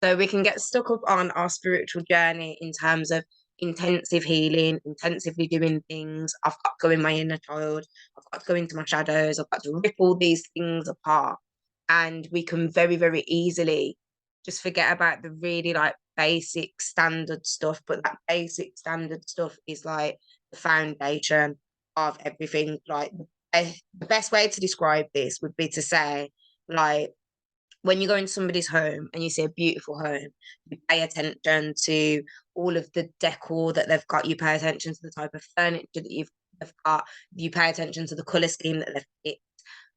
So we can get stuck up on our spiritual journey in terms of intensive healing, intensively doing things. I've got to go in my inner child. I've got to go into my shadows. I've got to rip all these things apart. And we can very, very easily just forget about the really like basic standard stuff. But that basic standard stuff is like the foundation of everything. Like the best way to describe this would be to say, like, when you go into somebody's home and you see a beautiful home, you pay attention to all of the decor that they've got, you pay attention to the type of furniture that they've got, you pay attention to the colour scheme that they've picked.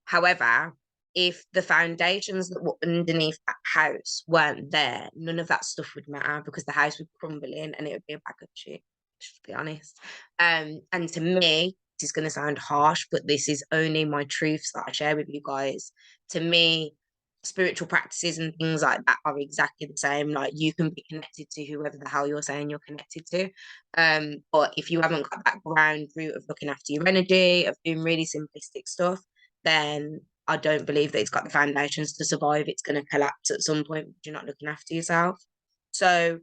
However, if the foundations that were underneath that house weren't there, none of that stuff would matter because the house would crumble in and it would be a bag of shit, to be honest. And to me, this is going to sound harsh, but this is only my truths that I share with you guys. To me, spiritual practices and things like that are exactly the same. Like, you can be connected to whoever the hell you're saying you're connected to. But if you haven't got that ground root of looking after your energy, of doing really simplistic stuff, then I don't believe that it's got the foundations to survive. It's going to collapse at some point if you're not looking after yourself. So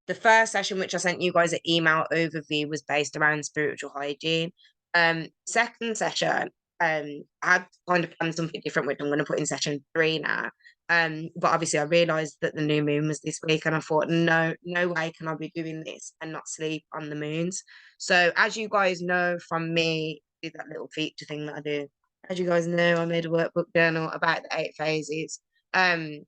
the first session, which I sent you guys an email overview, was based around spiritual hygiene. Second session, I had kind of planned something different, which I'm going to put in session 3 now. But obviously I realized that the new moon was this week, and I thought, no way can I be doing this and not sleep on the moons. So as you guys know from me, do that little feature thing that I do. As you guys know, I made a workbook journal about the 8 phases. The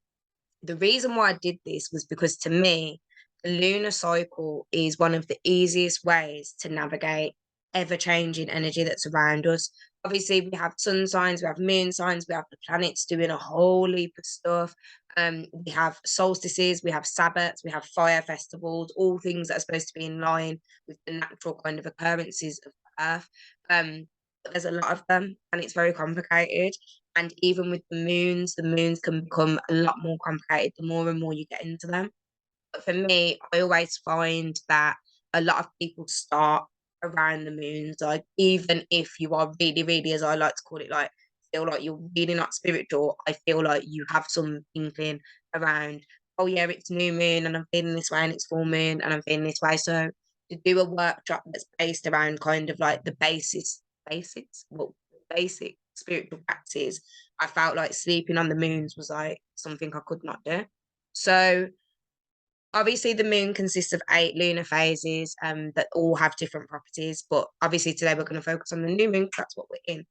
reason why I did this was because, to me, the lunar cycle is one of the easiest ways to navigate ever-changing energy that's around us. Obviously, we have sun signs, we have moon signs, we have the planets doing a whole heap of stuff. We have solstices, we have Sabbats, we have fire festivals, all things that are supposed to be in line with the natural kind of occurrences of the Earth. But there's a lot of them, and it's very complicated. And even with the moons can become a lot more complicated the more and more you get into them. But for me, I always find that a lot of people start around the moons. Like, even if you are really, really, as I like to call it, like, feel like you're really not spiritual, I feel like you have some inkling around, oh yeah, it's new moon and I'm feeling this way, and it's full moon and I'm feeling this way. So to do a workshop that's based around kind of like the basic spiritual practices, I felt like sleeping on the moons was like something I could not do. So obviously the moon consists of 8 lunar phases that all have different properties, but obviously today we're going to focus on the new moon, that's what we're in.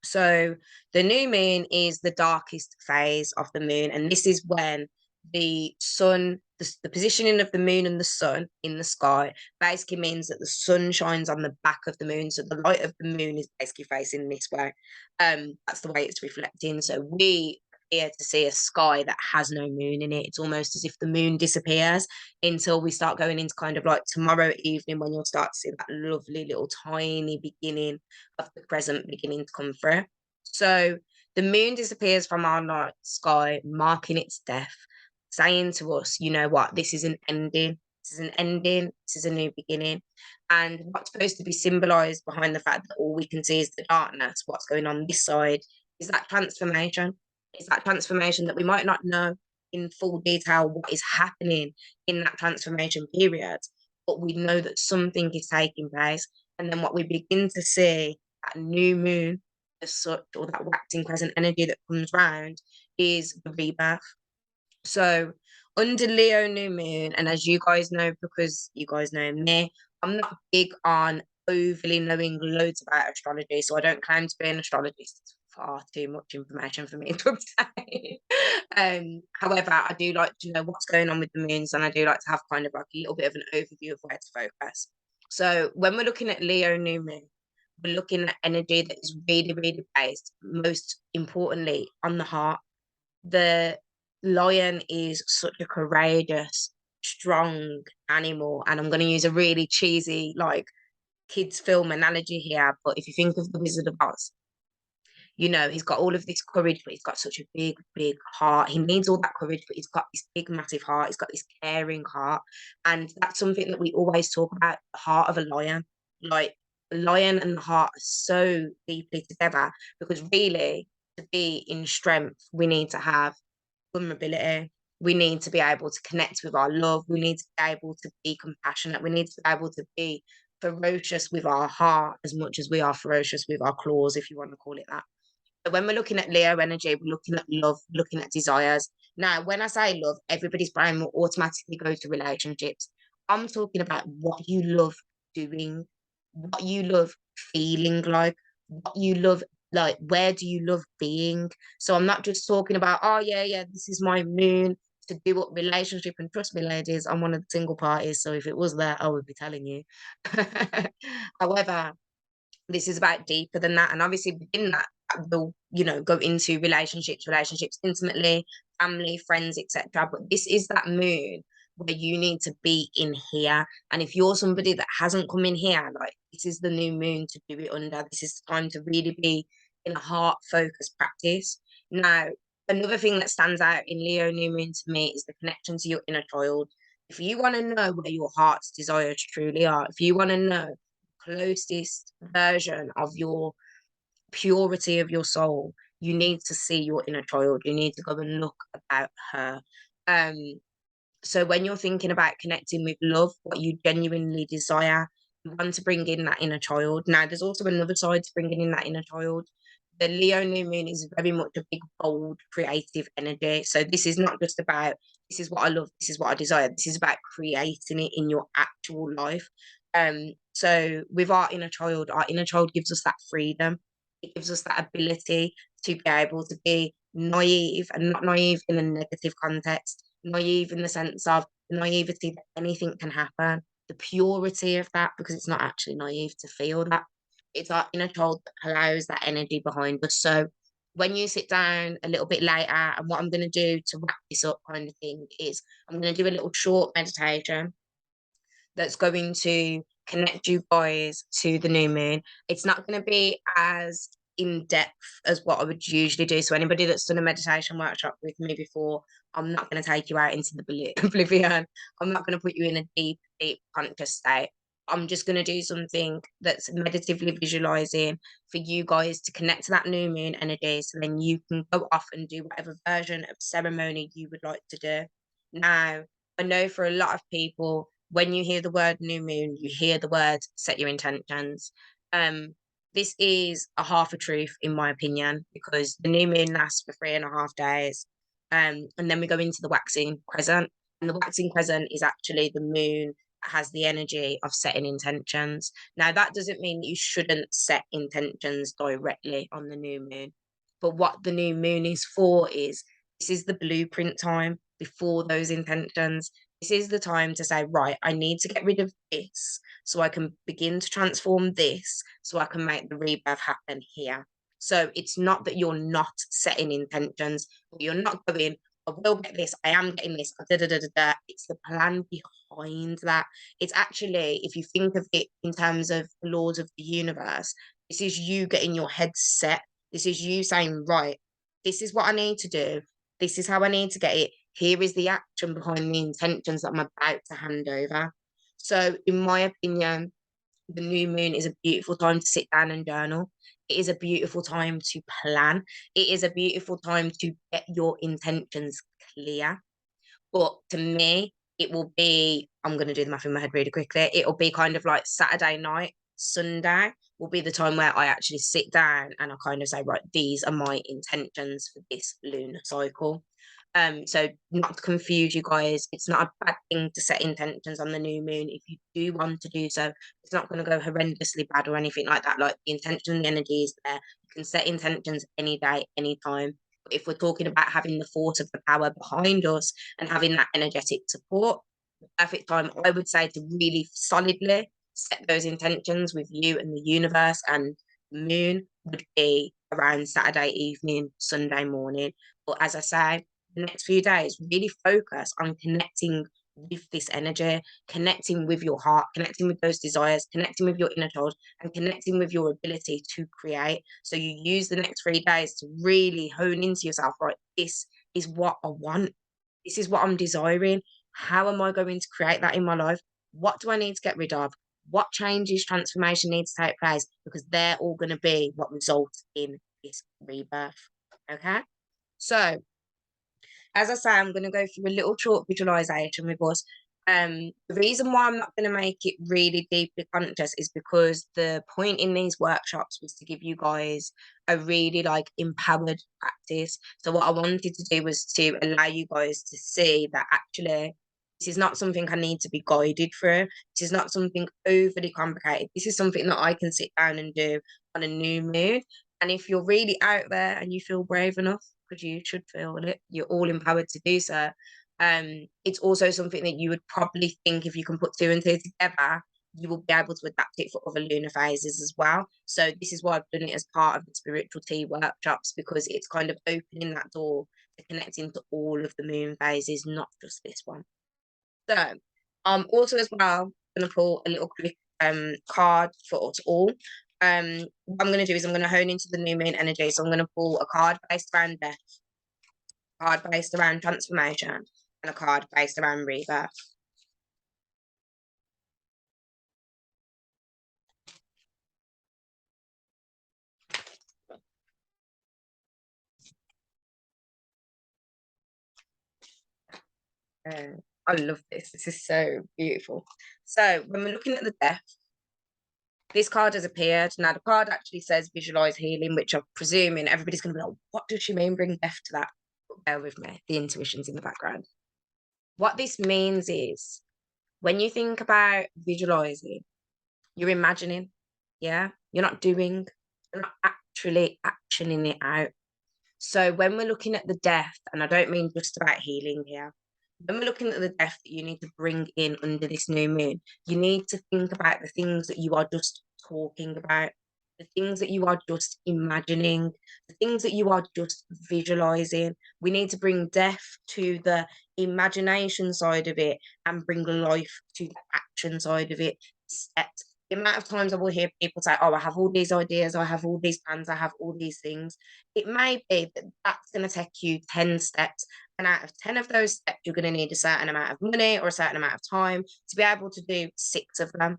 So the new moon is the darkest phase of the moon, and this is when the sun, the positioning of the moon and the sun in the sky basically means that the sun shines on the back of the moon. So the light of the moon is basically facing this way. That's the way it's reflecting. So we appear to see a sky that has no moon in it. It's almost as if the moon disappears until we start going into kind of like tomorrow evening, when you'll start to see that lovely little tiny beginning of the crescent beginning to come through. So the moon disappears from our night sky, marking its death, saying to us, you know what, this is an ending. This is an ending. This is a new beginning. And what's supposed to be symbolized behind the fact that all we can see is the darkness, what's going on this side, is that transformation. It's that transformation that we might not know in full detail what is happening in that transformation period, but we know that something is taking place. And then what we begin to see, that new moon as such, or that waxing crescent energy that comes round, is the rebirth. So under Leo new moon, and as you guys know, because you guys know me, I'm not big on overly knowing loads about astrology, so I don't claim to be an astrologist. It's far too much information for me to obtain. However, I do like to know what's going on with the moons, and I do like to have kind of like a little bit of an overview of where to focus. So when we're looking at Leo new moon, we're looking at energy that is really, really based, most importantly, on the heart. The lion is such a courageous, strong animal. And I'm going to use a really cheesy, like, kids' film analogy here. But if you think of the Wizard of Oz, you know, he's got all of this courage, but he's got such a big, big heart. He needs all that courage, but he's got this big, massive heart. He's got this caring heart. And that's something that we always talk about, the heart of a lion. Like, the lion and the heart are so deeply together, because really, to be in strength, we need to have vulnerability. We need to be able to connect with our love. We need to be able to be compassionate. We need to be able to be ferocious with our heart as much as we are ferocious with our claws, if you want to call it that. So when we're looking at Leo energy, we're looking at love, looking at desires. Now, when I say love, everybody's brain will automatically go to relationships. I'm talking about what you love doing, what you love feeling what you love, like, where do you love being? So I'm not just talking about, oh, yeah, yeah, this is my moon to do what relationship, and trust me, ladies, I'm one of the single parties. So if it was there, I would be telling you. However, this is about deeper than that. And obviously within that, we'll, go into relationships intimately, family, friends, etc. But this is that moon where you need to be in here. And if you're somebody that hasn't come in here, like, this is the new moon to do it under. This is the time to really be in a heart focused practice. Now, another thing that stands out in Leo new moon to me is the connection to your inner child. If you want to know where your heart's desires truly are, if you want to know closest version of your purity of your soul, you need to see your inner child. You need to go and look about her. Um, so when you're thinking about connecting with love, what you genuinely desire, you want to bring in that inner child. Now, there's also another side to bringing in that inner child. The Leo new moon is very much a big, bold, creative energy. So this is not just about, this is what I love, this is what I desire. This is about creating it in your actual life. So with our inner child gives us that freedom. It gives us that ability to be able to be naive, and not naive in a negative context, naive in the sense of naivety that anything can happen, the purity of that, because it's not actually naive to feel that. It's our inner child that allows that energy behind us. So when you sit down a little bit later, and what I'm going to do to wrap this up, kind of thing, is I'm going to do a little short meditation that's going to connect you guys to the new moon. It's not going to be as in depth as what I would usually do. So anybody that's done a meditation workshop with me before, I'm not going to take you out into the oblivion. I'm not going to put you in a deep, deep conscious state. I'm just going to do something that's meditatively visualizing for you guys to connect to that new moon energy. So then you can go off and do whatever version of ceremony you would like to do. Now, I know for a lot of people, when you hear the word new moon, you hear the word set your intentions. Um, this is a half a truth, in my opinion, because the new moon lasts for 3.5 days. And then we go into the waxing crescent. And the waxing crescent is actually the moon that has the energy of setting intentions. Now, that doesn't mean that you shouldn't set intentions directly on the new moon. But what the new moon is for is, this is the blueprint time before those intentions. This is the time to say, right, I need to get rid of this so I can begin to transform this so I can make the rebirth happen here. So it's not that you're not setting intentions, but you're not going, I will get this, I am getting this, da, da, da, da, da. It's the plan behind that. It's actually, if you think of it in terms of the laws of the universe, this is you getting your head set. This is you saying, right, this is what I need to do. This is how I need to get it. Here is the action behind the intentions that I'm about to hand over. So, in my opinion, the new moon is a beautiful time to sit down and journal. It is a beautiful time to plan. It is a beautiful time to get your intentions clear. But to me, it will be, I'm going to do the math in my head really quickly. It'll be kind of like Saturday night, Sunday will be the time where I actually sit down and I kind of say, right, these are my intentions for this lunar cycle. So not to confuse you guys, it's not a bad thing to set intentions on the new moon. If you do want to do so, it's not going to go horrendously bad or anything like that. Like, the intention, the energy is there. You can set intentions any day, anytime. But if we're talking about having the force of the power behind us and having that energetic support, the perfect time, I would say, to really solidly set those intentions with you and the universe and the moon would be around Saturday evening, Sunday morning. But as I say, the next few days, really focus on connecting with this energy, connecting with your heart, connecting with those desires, connecting with your inner child, and connecting with your ability to create. So you use the next 3 days to really hone into yourself, right? This is what I want. This is what I'm desiring. How am I going to create that in my life? What do I need to get rid of? What changes, transformation needs to take place? Because they're all going to be what results in this rebirth. Okay. So as I say, I'm going to go through a little short visualization with us. The reason why I'm not going to make it really deeply conscious is because the point in these workshops was to give you guys a really like empowered practice. So what I wanted to do was to allow you guys to see that actually this is not something I need to be guided through. This is not something overly complicated. This is something that I can sit down and do on a new moon. And if you're really out there and you feel brave enough, because you should feel it, you're all empowered to do so. It's also something that you would probably think if you can put two and two together, you will be able to adapt it for other lunar phases as well. So this is why I've done it as part of the spiritual tea workshops, because it's kind of opening that door to connecting to all of the moon phases, not just this one. So also as well, I'm gonna pull a little quick card for us all. What I'm gonna do is I'm gonna hone into the new moon energy. So I'm gonna pull a card based around death, a card based around transformation, and a card based around rebirth. I love this. This is so beautiful. So when we're looking at the death, this card has appeared. Now the card actually says visualize healing, which I'm presuming everybody's gonna be like, what does she mean bring death to that? But bear with me, the intuition's in the background. What this means is when you think about visualizing, you're imagining, yeah? You're not doing, you're not actually actioning it out. So when we're looking at the death, and I don't mean just about healing here, when we're looking at the death that you need to bring in under this new moon, you need to think about the things that you are just talking about, the things that you are just imagining, the things that you are just visualizing. We need to bring death to the imagination side of it and bring life to the action side of it. Steps. The amount of times I will hear people say, oh, I have all these ideas, I have all these plans, I have all these things. It may be that that's going to take you 10 steps. And out of 10 of those steps, you're going to need a certain amount of money or a certain amount of time to be able to do 6 of them.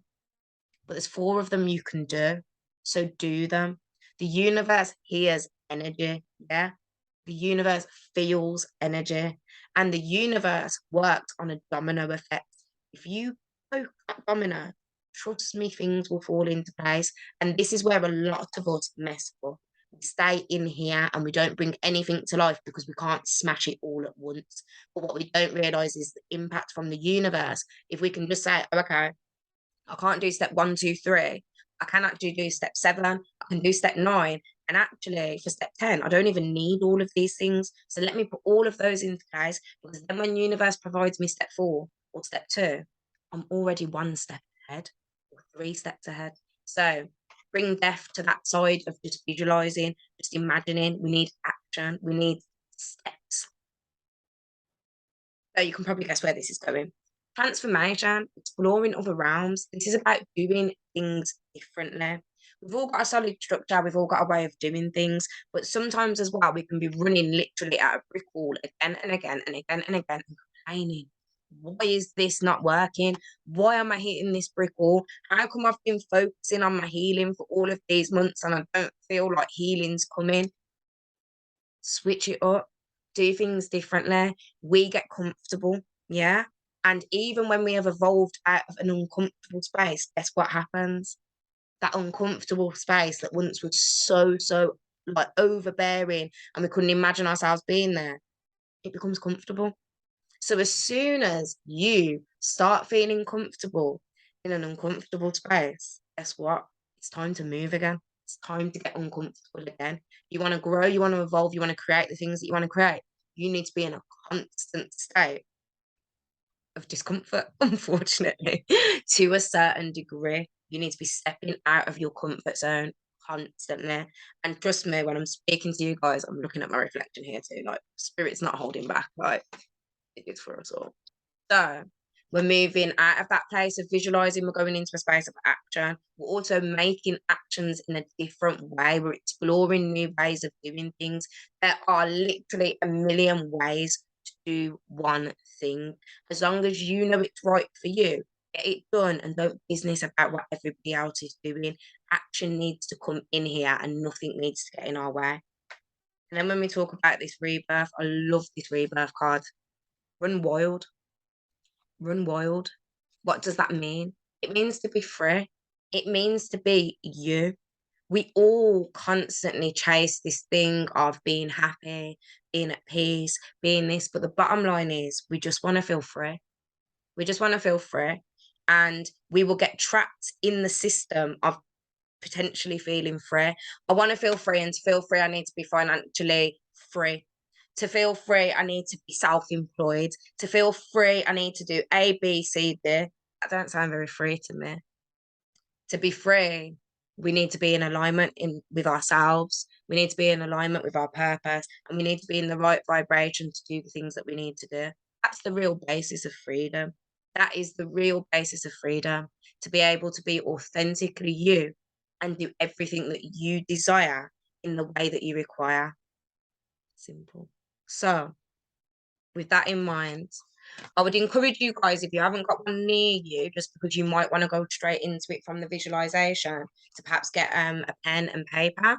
But there's 4 of them you can do. So do them. The universe hears energy. Yeah. The universe feels energy. And the universe works on a domino effect. If you poke that domino, trust me, things will fall into place. And this is where a lot of us mess up. We stay in here and we don't bring anything to life because we can't smash it all at once. But what we don't realize is the impact from the universe. If we can just say, oh, okay, I can't do step 1, 2, 3. I can actually do step 7. I can do step 9. And actually, for step 10, I don't even need all of these things. So let me put all of those into place, because then when universe provides me step 4 or step 2, I'm already 1 step ahead or 3 steps ahead. So bring death to that side of just visualizing, just imagining. We need action. We need steps. So you can probably guess where this is going. Transformation, exploring other realms. This is about doing things differently. We've all got a solid structure, we've all got a way of doing things, but sometimes as well, we can be running literally at a brick wall again and again and again and again and complaining. Why is this not working? Why am I hitting this brick wall? How come I've been focusing on my healing for all of these months and I don't feel like healing's coming? Switch it up, do things differently. We get comfortable, yeah. And even when we have evolved out of an uncomfortable space, guess what happens? That uncomfortable space that once was so like overbearing and we couldn't imagine ourselves being there, it becomes comfortable. So as soon as you start feeling comfortable in an uncomfortable space, guess what? It's time to move again. It's time to get uncomfortable again. You want to grow, you want to evolve, you want to create the things that you want to create. You need to be in a constant state of discomfort, unfortunately, to a certain degree. You need to be stepping out of your comfort zone constantly. And trust me, when I'm speaking to you guys, I'm looking at my reflection here too. Like, spirit's not holding back. Like, it is for us all. So we're moving out of that place of visualizing, we're going into a space of action. We're also making actions in a different way. We're exploring new ways of doing things. There are literally a million ways to do one thing. As long as you know it's right for you, get it done and don't business about what everybody else is doing. Action needs to come in here and nothing needs to get in our way. And then when we talk about this rebirth, I love this rebirth card. Run wild. Run wild. What does that mean? It means to be free. It means to be you. We all constantly chase this thing of being happy, being at peace, being this. But the bottom line is we just want to feel free. We just want to feel free. And we will get trapped in the system of potentially feeling free. I want to feel free, and to feel free, I need to be financially free. To feel free, I need to be self-employed. To feel free, I need to do A, B, C, D. That don't sound very free to me. To be free, we need to be in alignment with ourselves. We need to be in alignment with our purpose, and we need to be in the right vibration to do the things that we need to do. That's the real basis of freedom. That is the real basis of freedom, to be able to be authentically you and do everything that you desire in the way that you require. Simple. So, with that in mind, I would encourage you guys, if you haven't got one near you, just because you might want to go straight into it from the visualization, to perhaps get a pen and paper.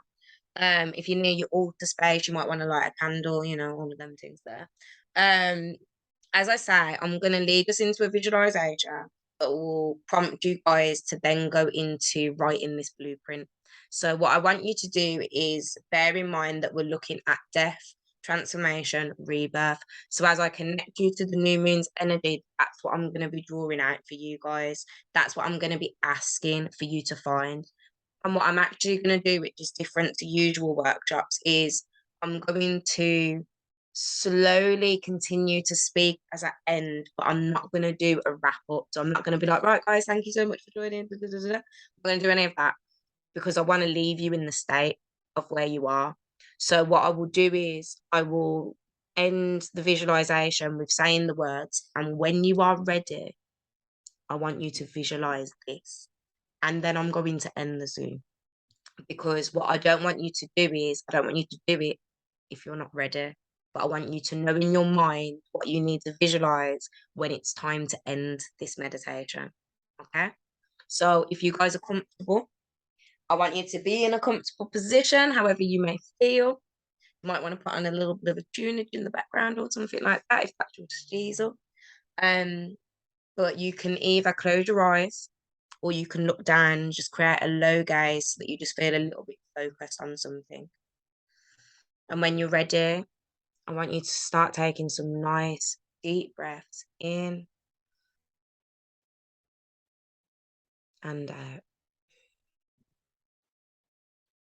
If you're near your altar space, you might want to light a candle, all of them things there. Um, as I say, I'm going to lead us into a visualization that will prompt you guys to then go into writing this blueprint. So, what I want you to do is bear in mind that we're looking at death, transformation, rebirth. So, as I connect you to the new moon's energy, that's what I'm going to be drawing out for you guys. That's what I'm going to be asking for you to find. And what I'm actually going to do, which is different to usual workshops, is I'm going to slowly continue to speak as I end, but I'm not going to do a wrap up. So I'm not going to be like, right, guys, thank you so much for joining. I'm not going to do any of that, because I want to leave you in the state of where you are. So what I will do is I will end the visualization with saying the words. And when you are ready, I want you to visualize this. And then I'm going to end the Zoom, because what I don't want you to do is, I don't want you to do it if you're not ready, but I want you to know in your mind what you need to visualize when it's time to end this meditation. Okay? So if you guys are comfortable, I want you to be in a comfortable position, however you may feel. You might want to put on a little bit of a tunage in the background or something like that, if that's your diesel. But you can either close your eyes, or you can look down and just create a low gaze so that you just feel a little bit focused on something. And when you're ready, I want you to start taking some nice deep breaths in and out.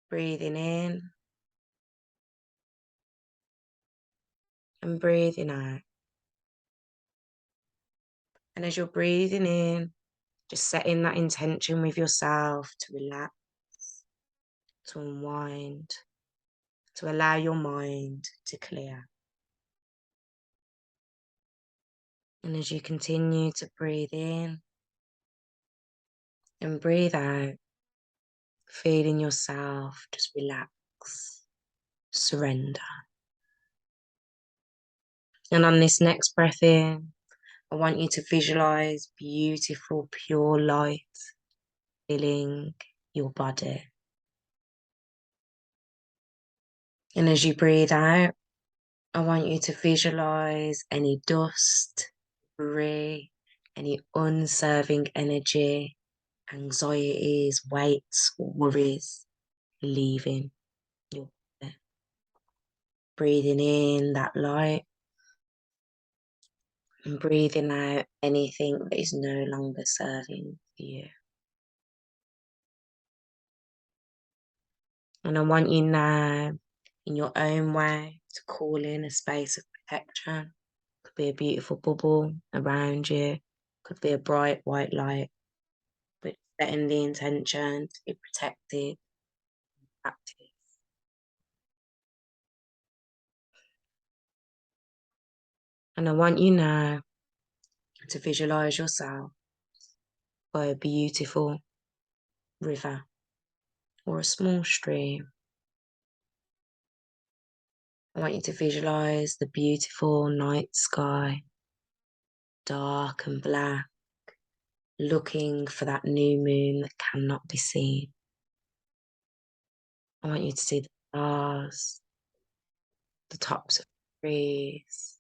Breathing in and breathing out. And as you're breathing in, just setting that intention with yourself to relax, to unwind, to allow your mind to clear. And as you continue to breathe in and breathe out, feeling yourself just relax, surrender. And on this next breath in, I want you to visualize beautiful, pure light filling your body. And as you breathe out, I want you to visualize any dust, debris, any unserving energy, anxieties, weights, or worries leaving your body. Breathing in that light and breathing out anything that is no longer serving you. And I want you now, in your own way, to call in a space of protection. Could be a beautiful bubble around you, could be a bright white light, but setting the intention to be protected, active. And I want you now to visualize yourself by a beautiful river or a small stream. I want you to visualize the beautiful night sky, dark and black, looking for that new moon that cannot be seen. I want you to see the stars, the tops of trees.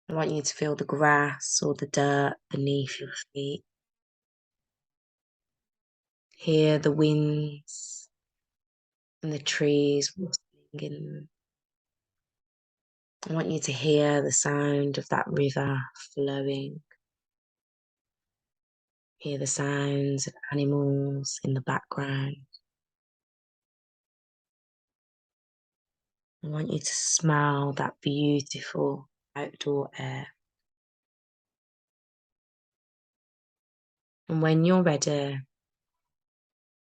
I want you to feel the grass or the dirt beneath your feet. Hear the winds and the trees rustling in. I want you to hear the sound of that river flowing. Hear the sounds of animals in the background. I want you to smell that beautiful outdoor air. And when you're ready,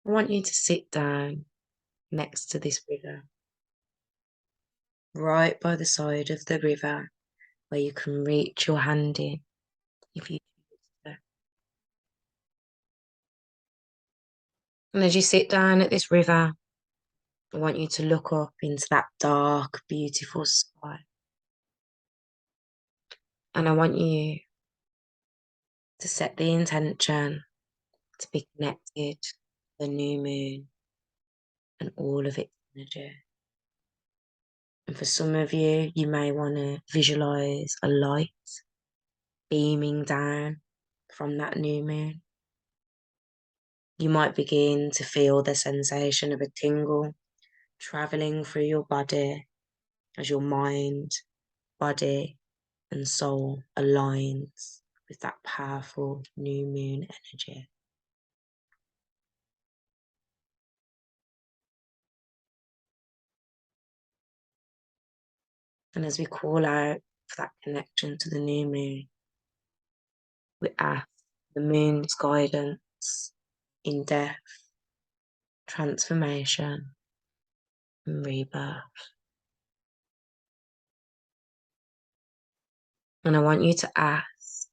I want you to sit down next to this river, right by the side of the river where you can reach your hand in if you choose to. And as you sit down at this river, I want you to look up into that dark, beautiful sky. And I want you to set the intention to be connected to the new moon and all of its energy. And for some of you, you may want to visualize a light beaming down from that new moon. You might begin to feel the sensation of a tingle traveling through your body as your mind, body, and soul aligns with that powerful new moon energy. And as we call out for that connection to the new moon, we ask the moon's guidance in death, transformation, and rebirth. And I want you to ask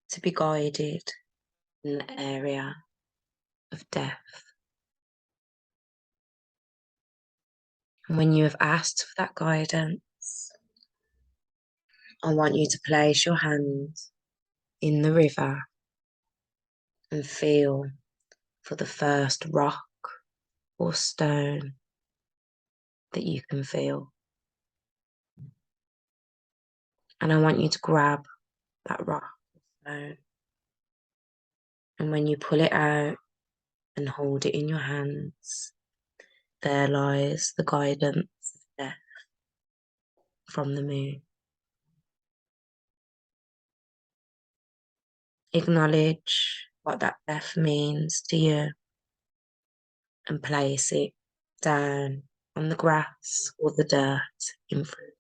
to be guided in the area of death. And when you have asked for that guidance, I want you to place your hand in the river and feel for the first rock or stone that you can feel. And I want you to grab that rock or stone. And when you pull it out and hold it in your hands, there lies the guidance of death from the moon. Acknowledge what that death means to you and place it down on the grass or the dirt in front.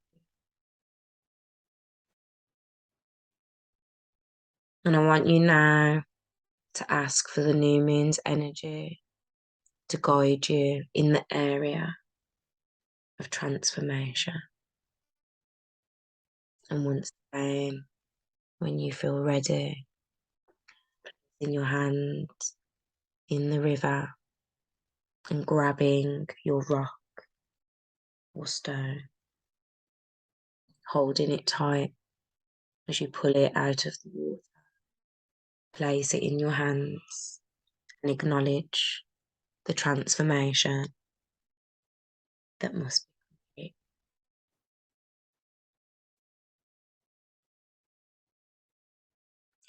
And I want you now to ask for the new moon's energy to guide you in the area of transformation. And once again, when you feel ready, in your hand in the river and grabbing your rock or stone, holding it tight as you pull it out of the water. Place it in your hands and acknowledge the transformation that must be complete.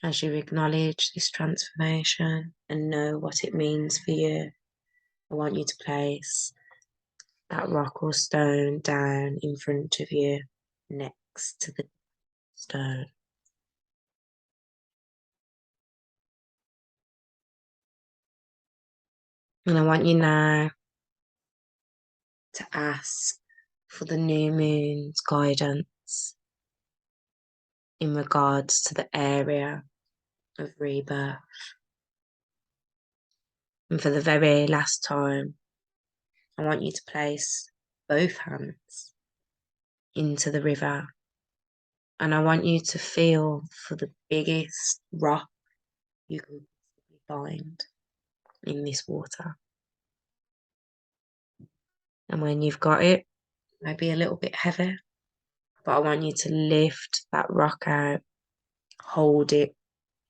As you acknowledge this transformation and know what it means for you, I want you to place that rock or stone down in front of you next to the stone. And I want you now to ask for the new moon's guidance in regards to the area of rebirth. And for the very last time, I want you to place both hands into the river. And I want you to feel for the biggest rock you can find in this water. And when you've got it, maybe a little bit heavy, but I want you to lift that rock out, hold it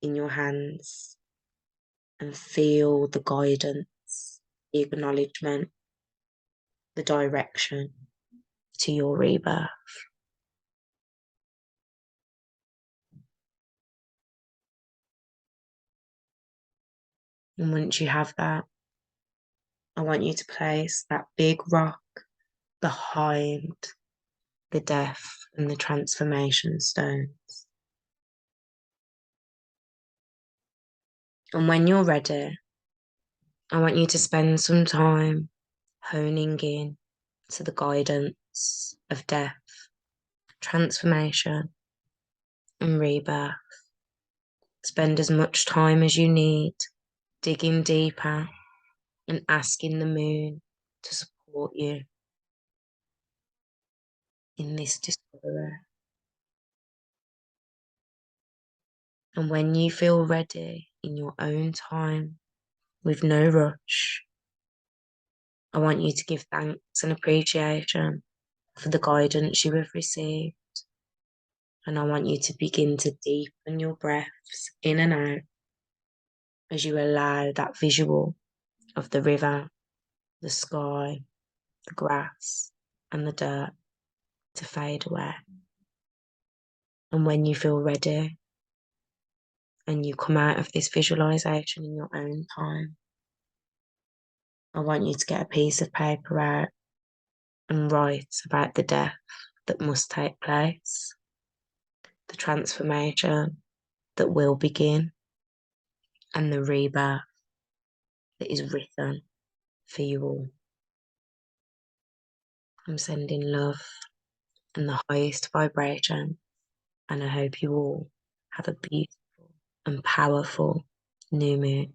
in your hands, and feel the guidance, the acknowledgement, the direction to your rebirth. And once you have that, I want you to place that big rock behind the death and the transformation stones. And when you're ready, I want you to spend some time honing in to the guidance of death, transformation, and rebirth. Spend as much time as you need digging deeper and asking the moon to support you in this discovery. And when you feel ready in your own time, with no rush, I want you to give thanks and appreciation for the guidance you have received. And I want you to begin to deepen your breaths in and out as you allow that visual of the river, the sky, the grass, and the dirt to fade away. And when you feel ready and you come out of this visualization in your own time, I want you to get a piece of paper out and write about the death that must take place, the transformation that will begin, and the rebirth that is written for you all. I'm sending love and the highest vibration, and I hope you all have a beautiful and powerful new moon.